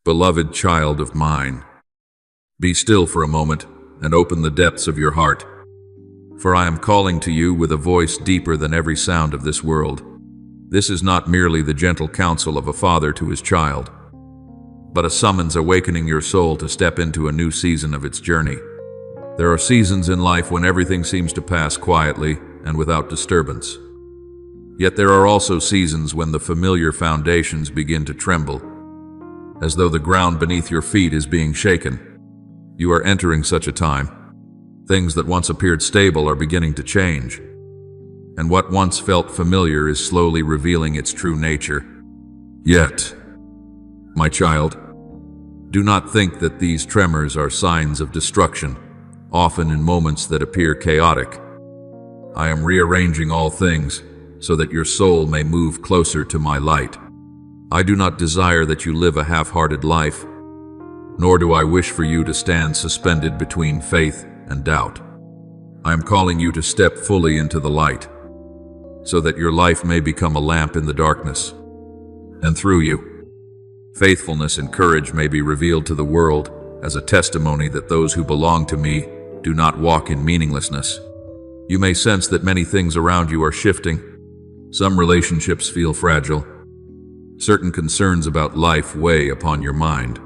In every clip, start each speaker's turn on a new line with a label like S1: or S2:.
S1: Beloved child of mine, be still for a moment and open the depths of your heart, for I am calling to you with a voice deeper than every sound of this world. This is not merely the gentle counsel of a father to his child, but a summons awakening your soul to step into a new season of its journey. There are seasons in life when everything seems to pass quietly and without disturbance. Yet there are also seasons when the familiar foundations begin to tremble, as though the ground beneath your feet is being shaken. You are entering such a time. Things that once appeared stable are beginning to change, and what once felt familiar is slowly revealing its true nature. Yet, my child, do not think that these tremors are signs of destruction, often in moments that appear chaotic. I am rearranging all things so that your soul may move closer to my light. I do not desire that you live a half-hearted life, nor do I wish for you to stand suspended between faith and doubt. I am calling you to step fully into the light, so that your life may become a lamp in the darkness, and through you, faithfulness and courage may be revealed to the world as a testimony that those who belong to me do not walk in meaninglessness. You may sense that many things around you are shifting. Some relationships feel fragile. Certain concerns about life weigh upon your mind.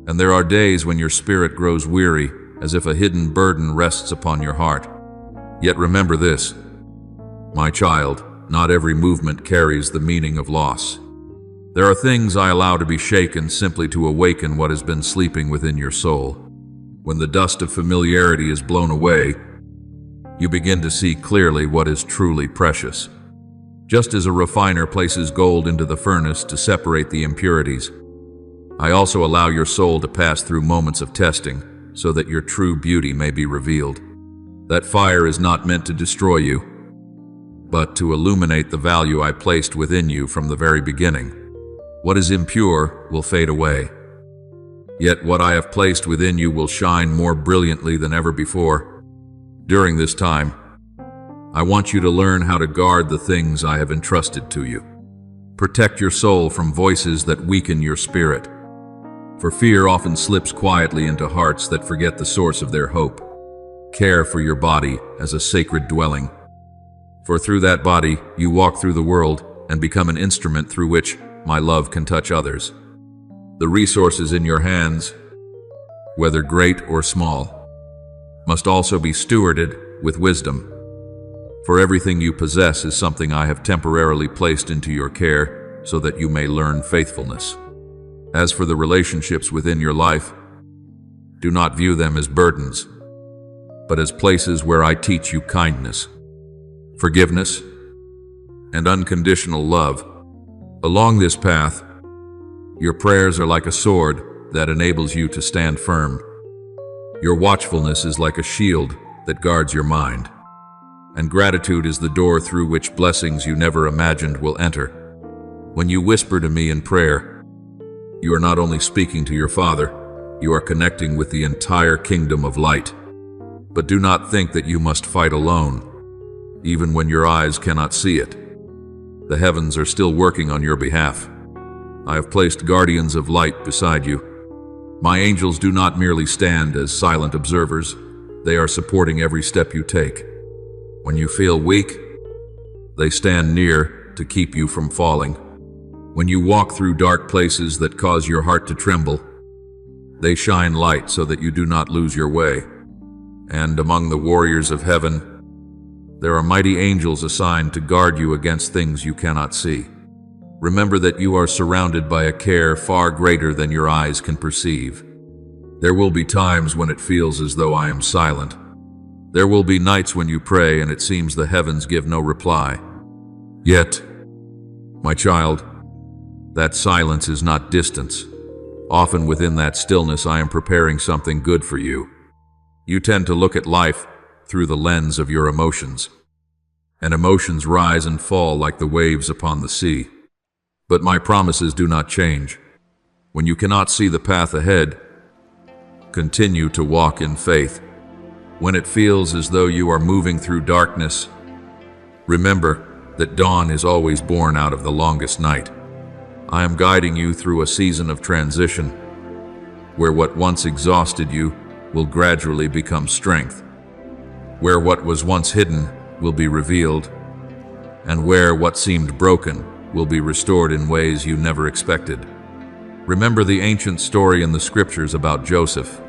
S1: And there are days when your spirit grows weary, as if a hidden burden rests upon your heart. Yet remember this, my child, not every movement carries the meaning of loss. There are things I allow to be shaken simply to awaken what has been sleeping within your soul. When the dust of familiarity is blown away, you begin to see clearly what is truly precious. Just as a refiner places gold into the furnace to separate the impurities, I also allow your soul to pass through moments of testing so that your true beauty may be revealed. That fire is not meant to destroy you, but to illuminate the value I placed within you from the very beginning. What is impure will fade away, yet what I have placed within you will shine more brilliantly than ever before. During this time, I want you to learn how to guard the things I have entrusted to you. Protect your soul from voices that weaken your spirit, for fear often slips quietly into hearts that forget the source of their hope. Care for your body as a sacred dwelling, for through that body you walk through the world and become an instrument through which my love can touch others. The resources in your hands, whether great or small, must also be stewarded with wisdom. For everything you possess is something I have temporarily placed into your care so that you may learn faithfulness. As for the relationships within your life, do not view them as burdens, but as places where I teach you kindness, forgiveness, and unconditional love. Along this path, your prayers are like a sword that enables you to stand firm. Your watchfulness is like a shield that guards your mind, and gratitude is the door through which blessings you never imagined will enter. When you whisper to me in prayer, you are not only speaking to your Father, you are connecting with the entire kingdom of light. But do not think that you must fight alone, even when your eyes cannot see it. The heavens are still working on your behalf. I have placed guardians of light beside you. My angels do not merely stand as silent observers, they are supporting every step you take. When you feel weak, they stand near to keep you from falling. When you walk through dark places that cause your heart to tremble, they shine light so that you do not lose your way. And among the warriors of heaven, there are mighty angels assigned to guard you against things you cannot see. Remember that you are surrounded by a care far greater than your eyes can perceive. There will be times when it feels as though I am silent. There will be nights when you pray and it seems the heavens give no reply. Yet, my child, that silence is not distance. Often within that stillness I am preparing something good for you. You tend to look at life through the lens of your emotions, and emotions rise and fall like the waves upon the sea. But my promises do not change. When you cannot see the path ahead, continue to walk in faith. When it feels as though you are moving through darkness, remember that dawn is always born out of the longest night. I am guiding you through a season of transition, where what once exhausted you will gradually become strength, where what was once hidden will be revealed, and where what seemed broken will be restored in ways you never expected. Remember the ancient story in the scriptures about Joseph,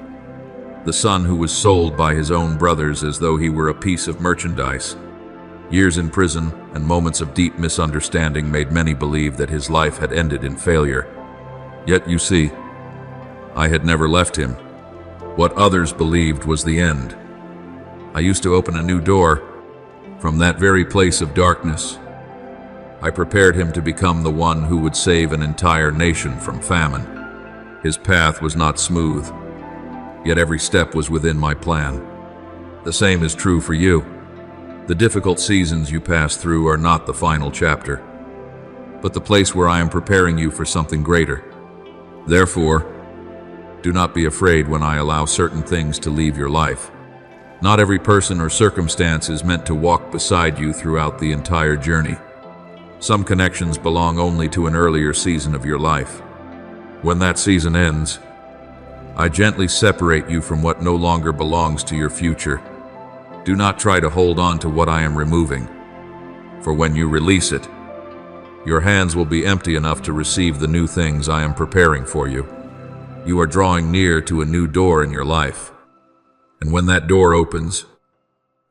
S1: the son who was sold by his own brothers as though he were a piece of merchandise. Years in prison and moments of deep misunderstanding made many believe that his life had ended in failure. Yet you see, I had never left him. What others believed was the end. I used to open a new door from that very place of darkness. I prepared him to become the one who would save an entire nation from famine. His path was not smooth, yet every step was within my plan. The same is true for you. The difficult seasons you pass through are not the final chapter, but the place where I am preparing you for something greater. Therefore, do not be afraid when I allow certain things to leave your life. Not every person or circumstance is meant to walk beside you throughout the entire journey. Some connections belong only to an earlier season of your life. When that season ends, I gently separate you from what no longer belongs to your future. Do not try to hold on to what I am removing, for when you release it, your hands will be empty enough to receive the new things I am preparing for you. You are drawing near to a new door in your life, and when that door opens,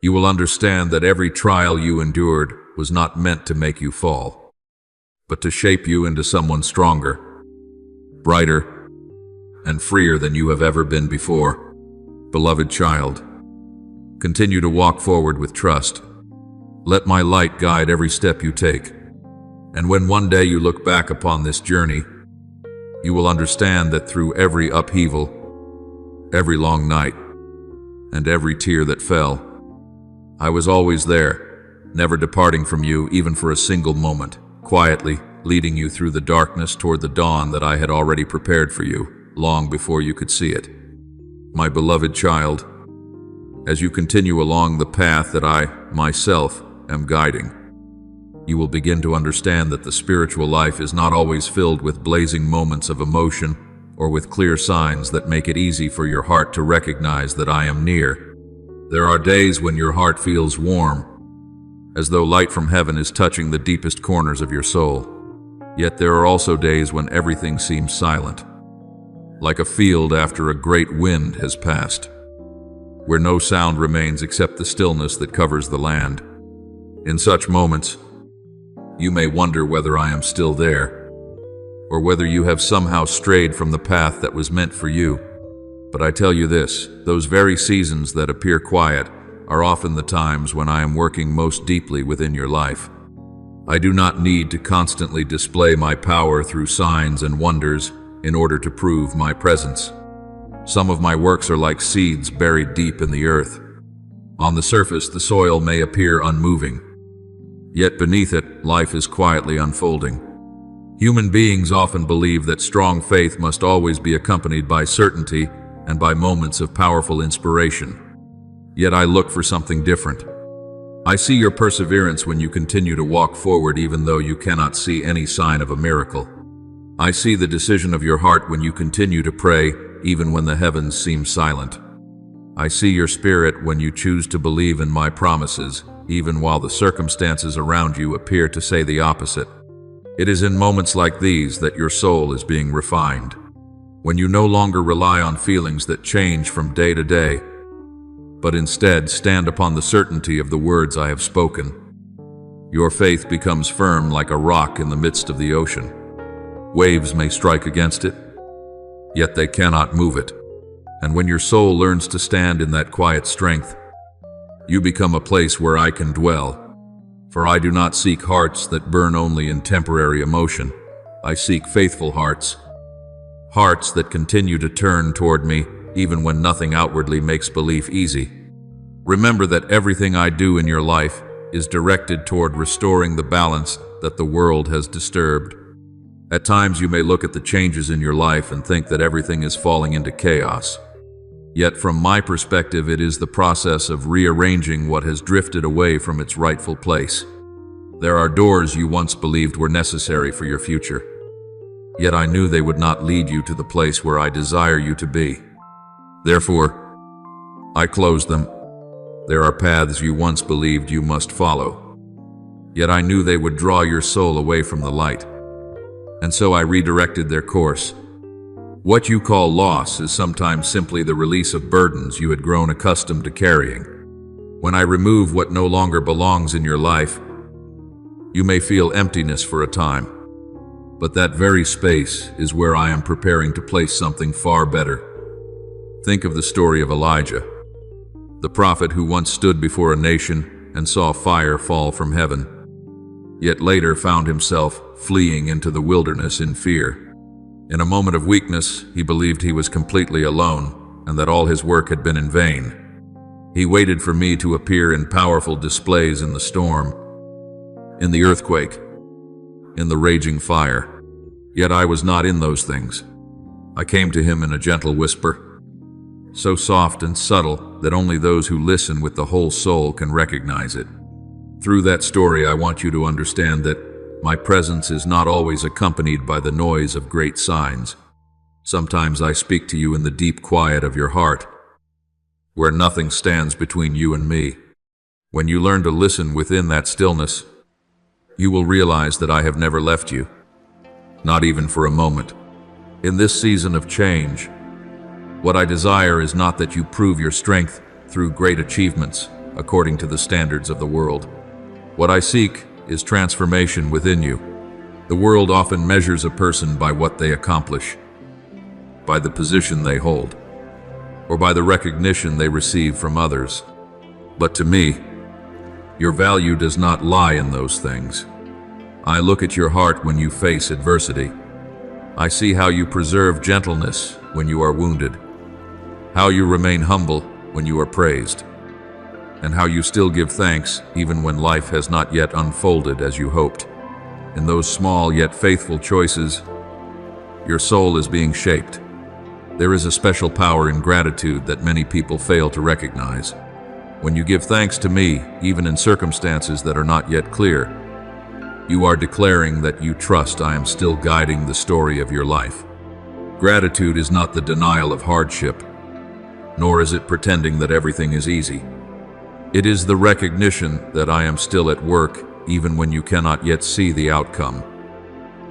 S1: you will understand that every trial you endured was not meant to make you fall, but to shape you into someone stronger, brighter, and freer than you have ever been before. Beloved child, continue to walk forward with trust. Let my light guide every step you take. And when one day you look back upon this journey, you will understand that through every upheaval, every long night, and every tear that fell, I was always there, never departing from you even for a single moment, quietly leading you through the darkness toward the dawn that I had already prepared for you, long before you could see it. My beloved child, as you continue along the path that I, myself, am guiding, you will begin to understand that the spiritual life is not always filled with blazing moments of emotion or with clear signs that make it easy for your heart to recognize that I am near. There are days when your heart feels warm, as though light from heaven is touching the deepest corners of your soul. Yet there are also days when everything seems silent, like a field after a great wind has passed, where no sound remains except the stillness that covers the land. In such moments, you may wonder whether I am still there, or whether you have somehow strayed from the path that was meant for you. But I tell you this, those very seasons that appear quiet are often the times when I am working most deeply within your life. I do not need to constantly display my power through signs and wonders in order to prove my presence. Some of my works are like seeds buried deep in the earth. On the surface, the soil may appear unmoving, yet beneath it, life is quietly unfolding. Human beings often believe that strong faith must always be accompanied by certainty and by moments of powerful inspiration. Yet I look for something different. I see your perseverance when you continue to walk forward even though you cannot see any sign of a miracle. I see the decision of your heart when you continue to pray even when the heavens seem silent. I see your spirit when you choose to believe in my promises, even while the circumstances around you appear to say the opposite. It is in moments like these that your soul is being refined, when you no longer rely on feelings that change from day to day, but instead stand upon the certainty of the words I have spoken. Your faith becomes firm like a rock in the midst of the ocean. Waves may strike against it, yet they cannot move it. And when your soul learns to stand in that quiet strength, you become a place where I can dwell. For I do not seek hearts that burn only in temporary emotion. I seek faithful hearts, hearts that continue to turn toward me even when nothing outwardly makes belief easy. Remember that everything I do in your life is directed toward restoring the balance that the world has disturbed. At times you may look at the changes in your life and think that everything is falling into chaos. Yet from my perspective, it is the process of rearranging what has drifted away from its rightful place. There are doors you once believed were necessary for your future, yet I knew they would not lead you to the place where I desire you to be. Therefore, I closed them. There are paths you once believed you must follow, yet I knew they would draw your soul away from the light, and so I redirected their course. What you call loss is sometimes simply the release of burdens you had grown accustomed to carrying. When I remove what no longer belongs in your life, you may feel emptiness for a time, but that very space is where I am preparing to place something far better. Think of the story of Elijah, the prophet who once stood before a nation and saw fire fall from heaven, yet later found himself fleeing into the wilderness in fear. In a moment of weakness, he believed he was completely alone and that all his work had been in vain. He waited for me to appear in powerful displays in the storm, in the earthquake, in the raging fire. Yet I was not in those things. I came to him in a gentle whisper, so soft and subtle that only those who listen with the whole soul can recognize it. Through that story, I want you to understand that my presence is not always accompanied by the noise of great signs. Sometimes I speak to you in the deep quiet of your heart, where nothing stands between you and me. When you learn to listen within that stillness, you will realize that I have never left you, not even for a moment. In this season of change, what I desire is not that you prove your strength through great achievements according to the standards of the world. What I seek is transformation within you. The world often measures a person by what they accomplish, by the position they hold, or by the recognition they receive from others. But to me, your value does not lie in those things. I look at your heart when you face adversity. I see how you preserve gentleness when you are wounded, how you remain humble when you are praised, and how you still give thanks even when life has not yet unfolded as you hoped. In those small yet faithful choices, your soul is being shaped. There is a special power in gratitude that many people fail to recognize. When you give thanks to me, even in circumstances that are not yet clear, you are declaring that you trust I am still guiding the story of your life. Gratitude is not the denial of hardship, nor is it pretending that everything is easy. It is the recognition that I am still at work even when you cannot yet see the outcome.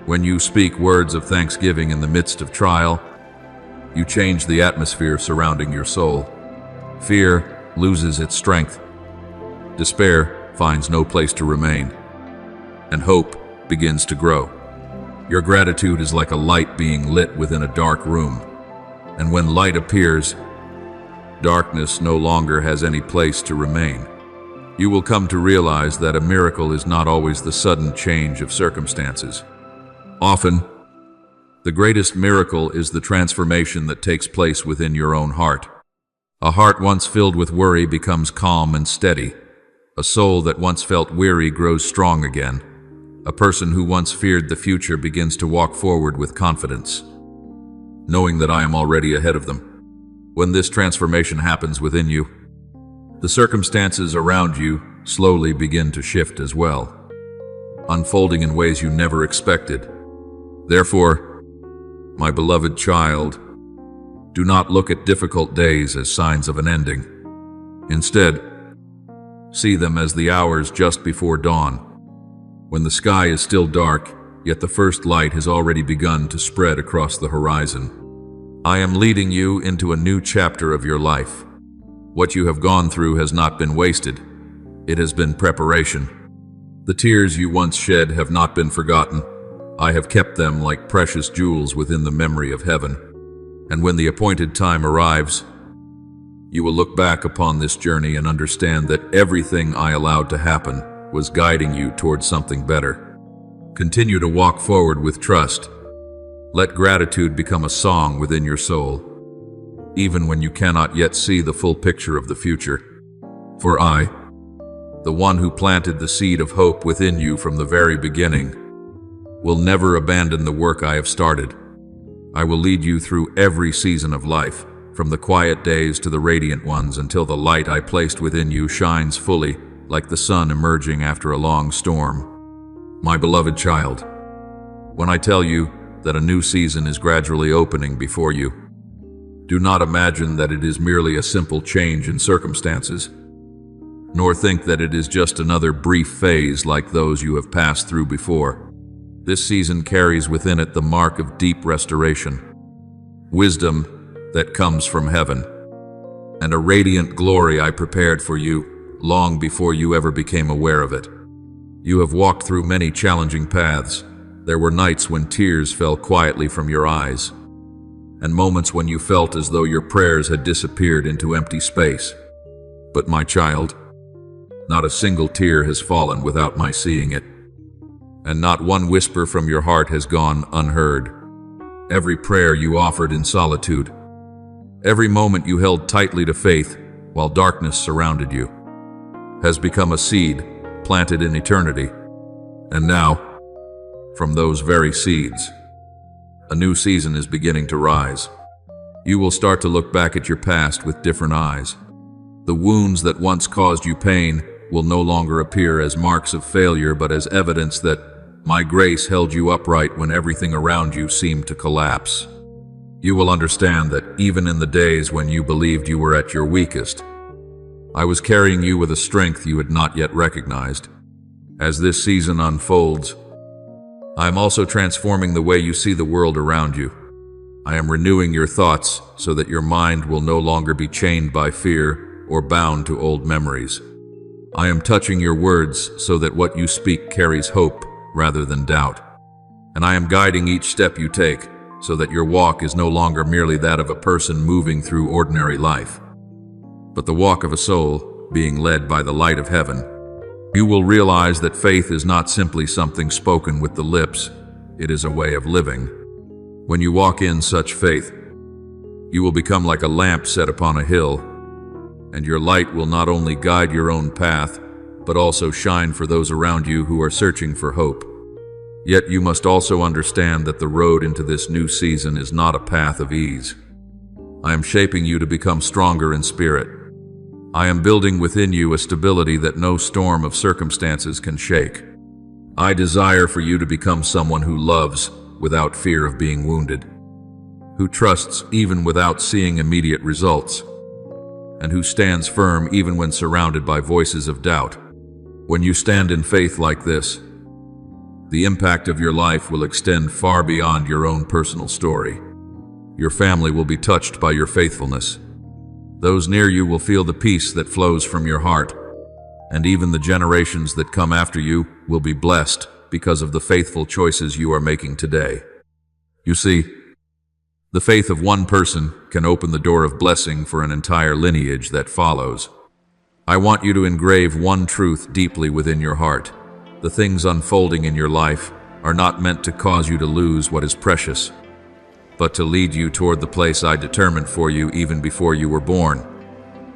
S1: When you speak words of thanksgiving in the midst of trial, you change the atmosphere surrounding your soul. Fear loses its strength. Despair finds no place to remain, and hope begins to grow. Your gratitude is like a light being lit within a dark room, and when light appears, darkness no longer has any place to remain. You will come to realize that a miracle is not always the sudden change of circumstances. Often, the greatest miracle is the transformation that takes place within your own heart. A heart once filled with worry becomes calm and steady. A soul that once felt weary grows strong again. A person who once feared the future begins to walk forward with confidence, knowing that I am already ahead of them. When this transformation happens within you, the circumstances around you slowly begin to shift as well, unfolding in ways you never expected. Therefore, my beloved child, do not look at difficult days as signs of an ending. Instead, see them as the hours just before dawn, when the sky is still dark, yet the first light has already begun to spread across the horizon. I am leading you into a new chapter of your life. What you have gone through has not been wasted. It has been preparation. The tears you once shed have not been forgotten. I have kept them like precious jewels within the memory of heaven. And when the appointed time arrives, you will look back upon this journey and understand that everything I allowed to happen was guiding you towards something better. Continue to walk forward with trust. Let gratitude become a song within your soul, even when you cannot yet see the full picture of the future. For I, the one who planted the seed of hope within you from the very beginning, will never abandon the work I have started. I will lead you through every season of life, from the quiet days to the radiant ones, until the light I placed within you shines fully, like the sun emerging after a long storm. My beloved child, when I tell you that a new season is gradually opening before you. Do not imagine that it is merely a simple change in circumstances, nor think that it is just another brief phase like those you have passed through before. This season carries within it the mark of deep restoration, wisdom that comes from heaven, and a radiant glory I prepared for you long before you ever became aware of it. You have walked through many challenging paths. There were nights when tears fell quietly from your eyes, and moments when you felt as though your prayers had disappeared into empty space. But my child, not a single tear has fallen without my seeing it, and not one whisper from your heart has gone unheard. Every prayer you offered in solitude, every moment you held tightly to faith while darkness surrounded you, has become a seed planted in eternity. And now, from those very seeds, a new season is beginning to rise. You will start to look back at your past with different eyes. The wounds that once caused you pain will no longer appear as marks of failure, but as evidence that my grace held you upright when everything around you seemed to collapse. You will understand that even in the days when you believed you were at your weakest, I was carrying you with a strength you had not yet recognized. As this season unfolds, I am also transforming the way you see the world around you. I am renewing your thoughts so that your mind will no longer be chained by fear or bound to old memories. I am touching your words so that what you speak carries hope rather than doubt. And I am guiding each step you take so that your walk is no longer merely that of a person moving through ordinary life, but the walk of a soul being led by the light of heaven. You will realize that faith is not simply something spoken with the lips, it is a way of living. When you walk in such faith, you will become like a lamp set upon a hill, and your light will not only guide your own path, but also shine for those around you who are searching for hope. Yet you must also understand that the road into this new season is not a path of ease. I am shaping you to become stronger in spirit. I am building within you a stability that no storm of circumstances can shake. I desire for you to become someone who loves without fear of being wounded, who trusts even without seeing immediate results, and who stands firm even when surrounded by voices of doubt. When you stand in faith like this, the impact of your life will extend far beyond your own personal story. Your family will be touched by your faithfulness. Those near you will feel the peace that flows from your heart, and even the generations that come after you will be blessed because of the faithful choices you are making today. You see, the faith of one person can open the door of blessing for an entire lineage that follows. I want you to engrave one truth deeply within your heart. The things unfolding in your life are not meant to cause you to lose what is precious, but to lead you toward the place I determined for you even before you were born.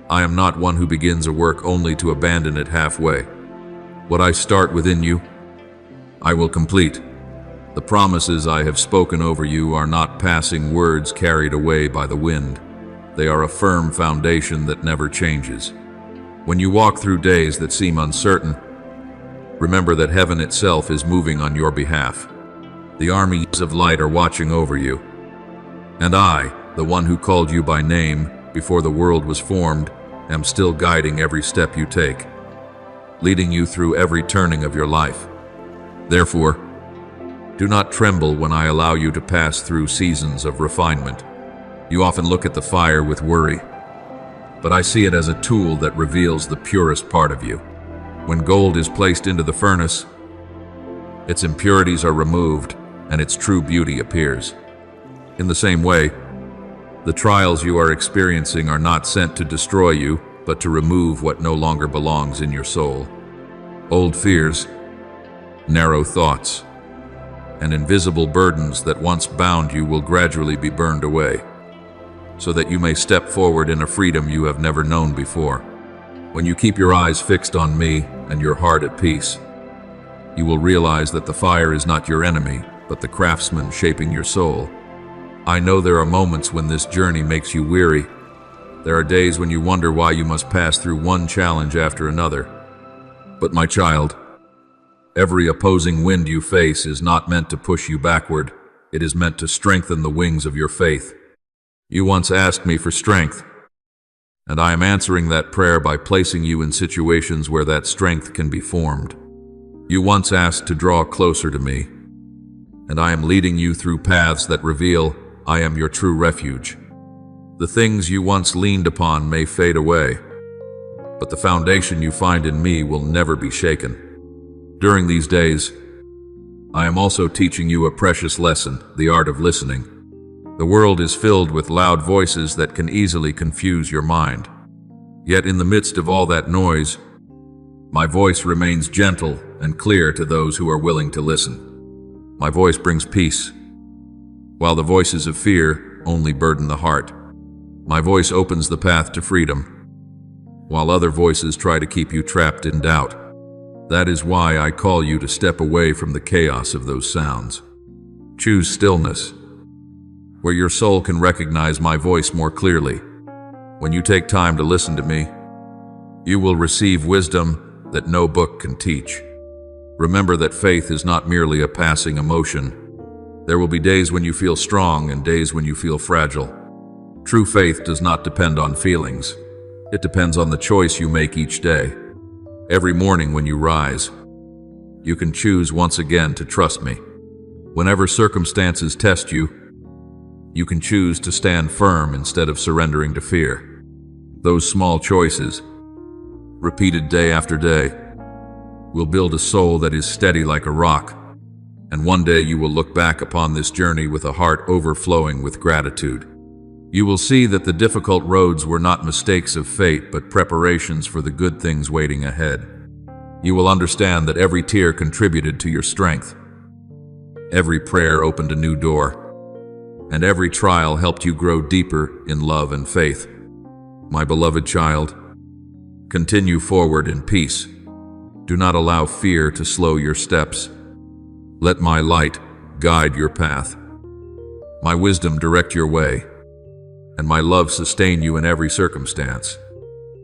S1: I am not one who begins a work only to abandon it halfway. What I start within you, I will complete. The promises I have spoken over you are not passing words carried away by the wind. They are a firm foundation that never changes. When you walk through days that seem uncertain, remember that heaven itself is moving on your behalf. The armies of light are watching over you. And I, the one who called you by name before the world was formed, am still guiding every step you take, leading you through every turning of your life. Therefore, do not tremble when I allow you to pass through seasons of refinement. You often look at the fire with worry, but I see it as a tool that reveals the purest part of you. When gold is placed into the furnace, its impurities are removed and its true beauty appears. In the same way, the trials you are experiencing are not sent to destroy you, but to remove what no longer belongs in your soul. Old fears, narrow thoughts, and invisible burdens that once bound you will gradually be burned away, so that you may step forward in a freedom you have never known before. When you keep your eyes fixed on me and your heart at peace, you will realize that the fire is not your enemy, but the craftsman shaping your soul. I know there are moments when this journey makes you weary. There are days when you wonder why you must pass through one challenge after another. But my child, every opposing wind you face is not meant to push you backward. It is meant to strengthen the wings of your faith. You once asked me for strength, and I am answering that prayer by placing you in situations where that strength can be formed. You once asked to draw closer to me, and I am leading you through paths that reveal I am your true refuge. The things you once leaned upon may fade away, but the foundation you find in me will never be shaken. During these days, I am also teaching you a precious lesson, the art of listening. The world is filled with loud voices that can easily confuse your mind. Yet in the midst of all that noise, my voice remains gentle and clear to those who are willing to listen. My voice brings peace, while the voices of fear only burden the heart. My voice opens the path to freedom, while other voices try to keep you trapped in doubt. That is why I call you to step away from the chaos of those sounds. Choose stillness, where your soul can recognize my voice more clearly. When you take time to listen to me, you will receive wisdom that no book can teach. Remember that faith is not merely a passing emotion. There will be days when you feel strong and days when you feel fragile. True faith does not depend on feelings. It depends on the choice you make each day. Every morning when you rise, you can choose once again to trust me. Whenever circumstances test you, you can choose to stand firm instead of surrendering to fear. Those small choices, repeated day after day, will build a soul that is steady like a rock, and one day you will look back upon this journey with a heart overflowing with gratitude. You will see that the difficult roads were not mistakes of fate, but preparations for the good things waiting ahead. You will understand that every tear contributed to your strength. Every prayer opened a new door, and every trial helped you grow deeper in love and faith. My beloved child, continue forward in peace. Do not allow fear to slow your steps. Let my light guide your path, my wisdom direct your way, and my love sustain you in every circumstance.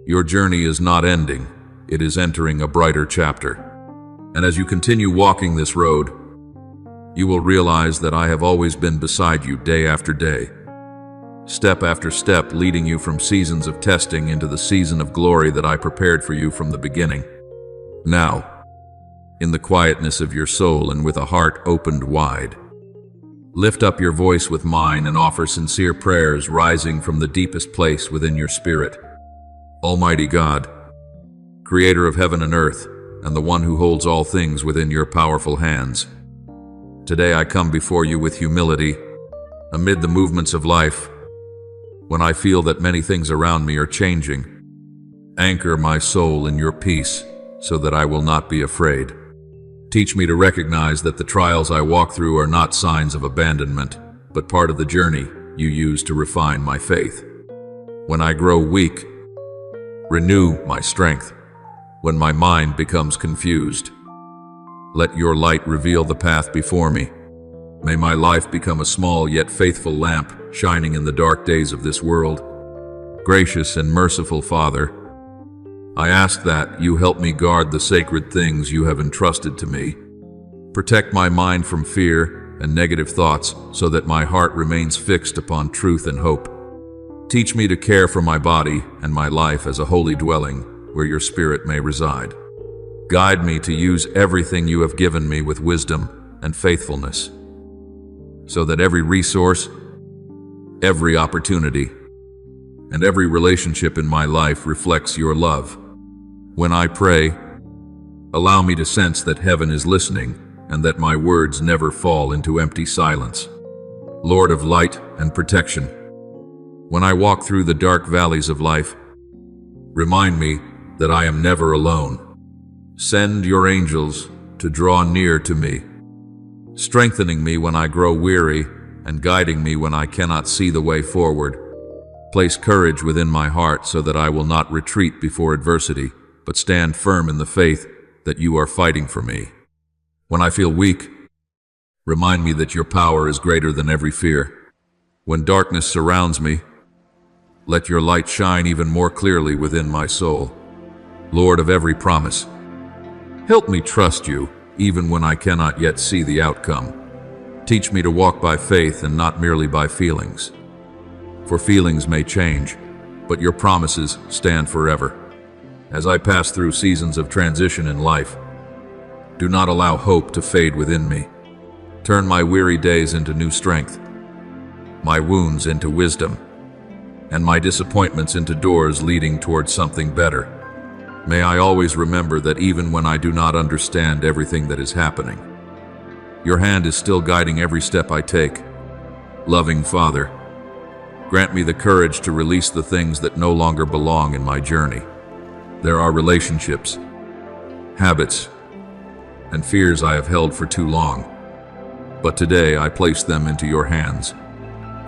S1: Your journey is not ending, it is entering a brighter chapter. And as you continue walking this road, you will realize that I have always been beside you day after day, step after step, leading you from seasons of testing into the season of glory that I prepared for you from the beginning. Now, in the quietness of your soul and with a heart opened wide, lift up your voice with mine and offer sincere prayers rising from the deepest place within your spirit. Almighty God, creator of heaven and earth, and the one who holds all things within your powerful hands, today I come before you with humility, amid the movements of life. When I feel that many things around me are changing, anchor my soul in your peace so that I will not be afraid. Teach me to recognize that the trials I walk through are not signs of abandonment, but part of the journey you use to refine my faith. When I grow weak, renew my strength. When my mind becomes confused, let your light reveal the path before me. May my life become a small yet faithful lamp shining in the dark days of this world. Gracious and merciful Father, I ask that you help me guard the sacred things you have entrusted to me. Protect my mind from fear and negative thoughts so that my heart remains fixed upon truth and hope. Teach me to care for my body and my life as a holy dwelling where your spirit may reside. Guide me to use everything you have given me with wisdom and faithfulness, so that every resource, every opportunity, and every relationship in my life reflects your love. When I pray, allow me to sense that heaven is listening and that my words never fall into empty silence. Lord of light and protection, when I walk through the dark valleys of life, remind me that I am never alone. Send your angels to draw near to me, strengthening me when I grow weary and guiding me when I cannot see the way forward. Place courage within my heart so that I will not retreat before adversity, but stand firm in the faith that you are fighting for me. When I feel weak, remind me that your power is greater than every fear. When darkness surrounds me, let your light shine even more clearly within my soul. Lord of every promise, help me trust you even when I cannot yet see the outcome. Teach me to walk by faith and not merely by feelings. For feelings may change, but your promises stand forever. As I pass through seasons of transition in life, do not allow hope to fade within me. Turn my weary days into new strength, my wounds into wisdom, and my disappointments into doors leading towards something better. May I always remember that even when I do not understand everything that is happening, your hand is still guiding every step I take. Loving Father, grant me the courage to release the things that no longer belong in my journey. There are relationships, habits, and fears I have held for too long, but today I place them into your hands.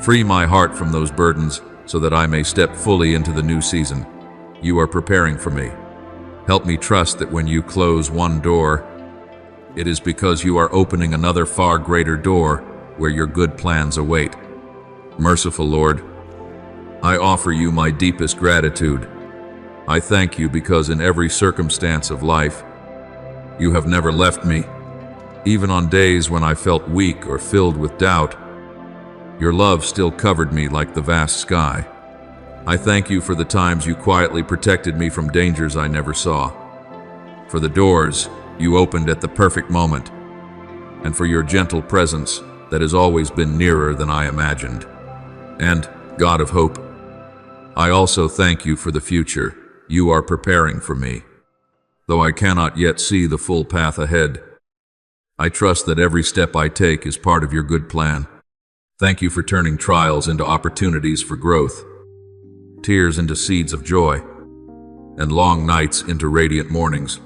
S1: Free my heart from those burdens so that I may step fully into the new season you are preparing for me. Help me trust that when you close one door, it is because you are opening another far greater door where your good plans await. Merciful Lord, I offer you my deepest gratitude. I thank you because in every circumstance of life, you have never left me. Even on days when I felt weak or filled with doubt, your love still covered me like the vast sky. I thank you for the times you quietly protected me from dangers I never saw, for the doors you opened at the perfect moment, and for your gentle presence that has always been nearer than I imagined. And, God of hope, I also thank you for the future you are preparing for me. Though I cannot yet see the full path ahead, I trust that every step I take is part of your good plan. Thank you for turning trials into opportunities for growth, tears into seeds of joy, and long nights into radiant mornings.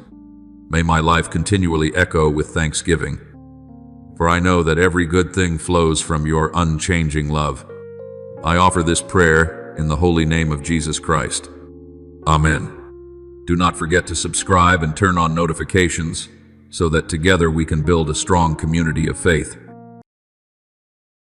S1: May my life continually echo with thanksgiving, for I know that every good thing flows from your unchanging love. I offer this prayer in the holy name of Jesus Christ. Amen. Do not forget to subscribe and turn on notifications so that together we can build a strong community of faith.